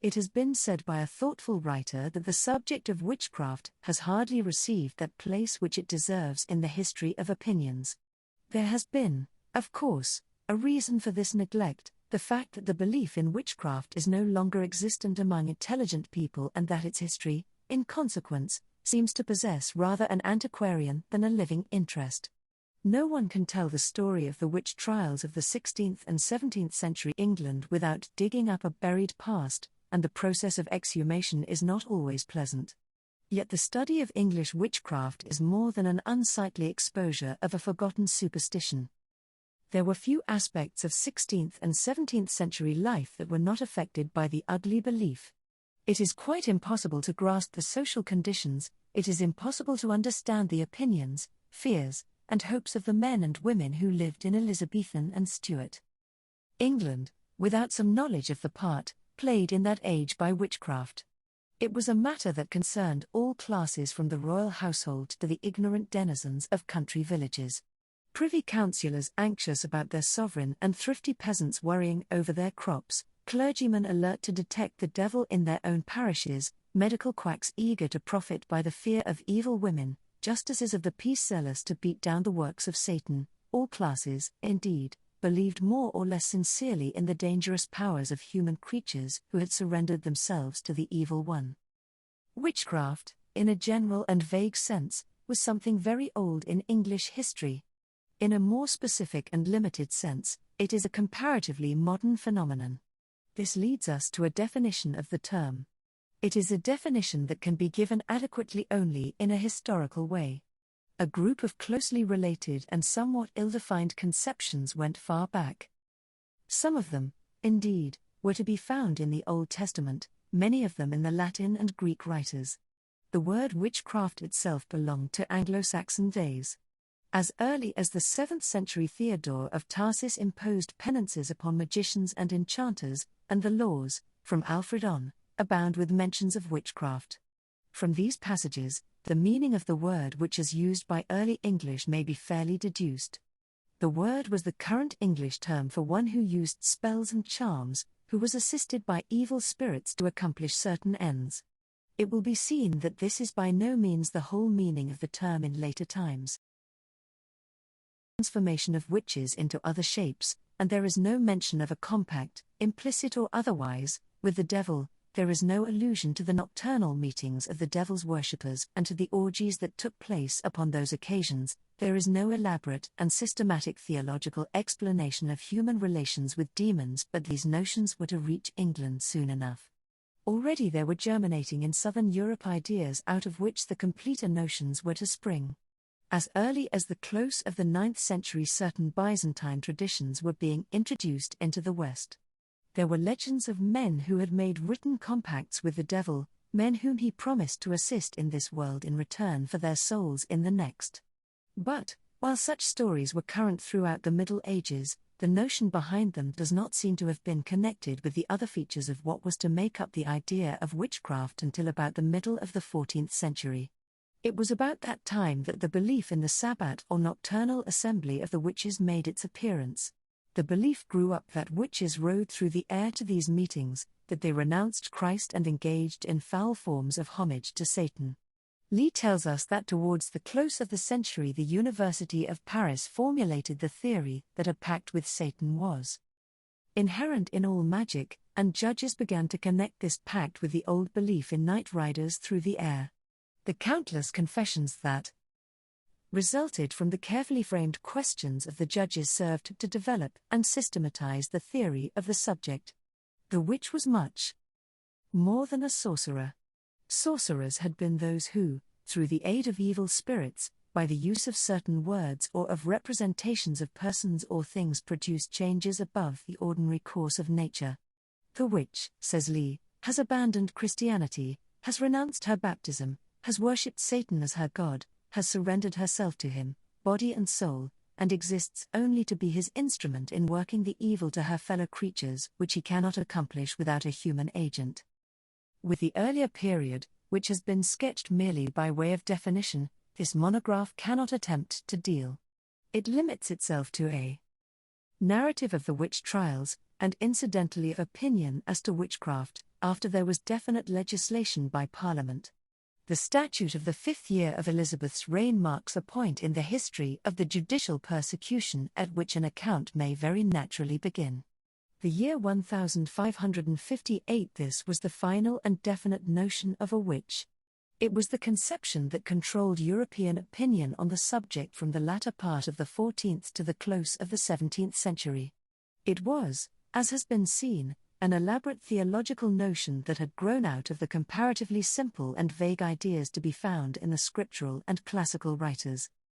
It has been said by a thoughtful writer that the subject of witchcraft has hardly received that place which it deserves in the history of opinions. There has been, of course, a reason for this neglect, the fact that the belief in witchcraft is no longer existent among intelligent people and that its history, in consequence, seems to possess rather an antiquarian than a living interest. No one can tell the story of the witch trials of the 16th and 17th century England without digging up a buried past, and the process of exhumation is not always pleasant. Yet the study of English witchcraft is more than an unsightly exposure of a forgotten superstition. There were few aspects of 16th and 17th century life that were not affected by the ugly belief. It is quite impossible to grasp the social conditions, it is impossible to understand the opinions, fears, and hopes of the men and women who lived in Elizabethan and Stuart England, without some knowledge of the part played in that age by witchcraft. It was a matter that concerned all classes from the royal household to the ignorant denizens of country villages. Privy councillors anxious about their sovereign and thrifty peasants worrying over their crops, clergymen alert to detect the devil in their own parishes, medical quacks eager to profit by the fear of evil women, justices of the peace zealous to beat down the works of Satan, all classes, indeed, believed more or less sincerely in the dangerous powers of human creatures who had surrendered themselves to the evil one. Witchcraft, in a general and vague sense, was something very old in English history. In a more specific and limited sense, it is a comparatively modern phenomenon. This leads us to a definition of the term. It is a definition that can be given adequately only in a historical way. A group of closely related and somewhat ill-defined conceptions went far back. Some of them, indeed, were to be found in the Old Testament, many of them in the Latin and Greek writers. The word witchcraft itself belonged to Anglo-Saxon days. As early as the 7th century Theodore of Tarsus imposed penances upon magicians and enchanters, and the laws, from Alfred on, abound with mentions of witchcraft. From these passages, the meaning of the word which is used by early English may be fairly deduced. The word was the current English term for one who used spells and charms, who was assisted by evil spirits to accomplish certain ends. It will be seen that this is by no means the whole meaning of the term in later times. Transformation of witches into other shapes, and there is no mention of a compact, implicit or otherwise, with the devil. There is no allusion to the nocturnal meetings of the devil's worshippers and to the orgies that took place upon those occasions. There is no elaborate and systematic theological explanation of human relations with demons, but these notions were to reach England soon enough. Already there were germinating in southern Europe ideas out of which the completer notions were to spring. As early as the close of the 9th century, certain Byzantine traditions were being introduced into the West. There were legends of men who had made written compacts with the devil, men whom he promised to assist in this world in return for their souls in the next. But, while such stories were current throughout the Middle Ages, the notion behind them does not seem to have been connected with the other features of what was to make up the idea of witchcraft until about the middle of the 14th century. It was about that time that the belief in the Sabbat or nocturnal assembly of the witches made its appearance. The belief grew up that witches rode through the air to these meetings, that they renounced Christ and engaged in foul forms of homage to Satan. Lee tells us that towards the close of the century the University of Paris formulated the theory that a pact with Satan was inherent in all magic, and judges began to connect this pact with the old belief in night riders through the air. The countless confessions that resulted from the carefully framed questions of the judges served to develop and systematize the theory of the subject. The witch was much more than a sorcerer. Sorcerers had been those who, through the aid of evil spirits, by the use of certain words or of representations of persons or things, produced changes above the ordinary course of nature. The witch, says Lee, has abandoned Christianity, has renounced her baptism, has worshipped Satan as her god, has surrendered herself to him, body and soul, and exists only to be his instrument in working the evil to her fellow creatures which he cannot accomplish without a human agent. With the earlier period, which has been sketched merely by way of definition, this monograph cannot attempt to deal. It limits itself to a narrative of the witch trials, and incidentally of opinion as to witchcraft, after there was definite legislation by Parliament. The statute of the 5th year of Elizabeth's reign marks a point in the history of the judicial persecution at which an account may very naturally begin. The year 1558. This was the final and definite notion of a witch. It was the conception that controlled European opinion on the subject from the latter part of the 14th to the close of the 17th century. It was, as has been seen, an elaborate theological notion that had grown out of the comparatively simple and vague ideas to be found in the scriptural and classical writers.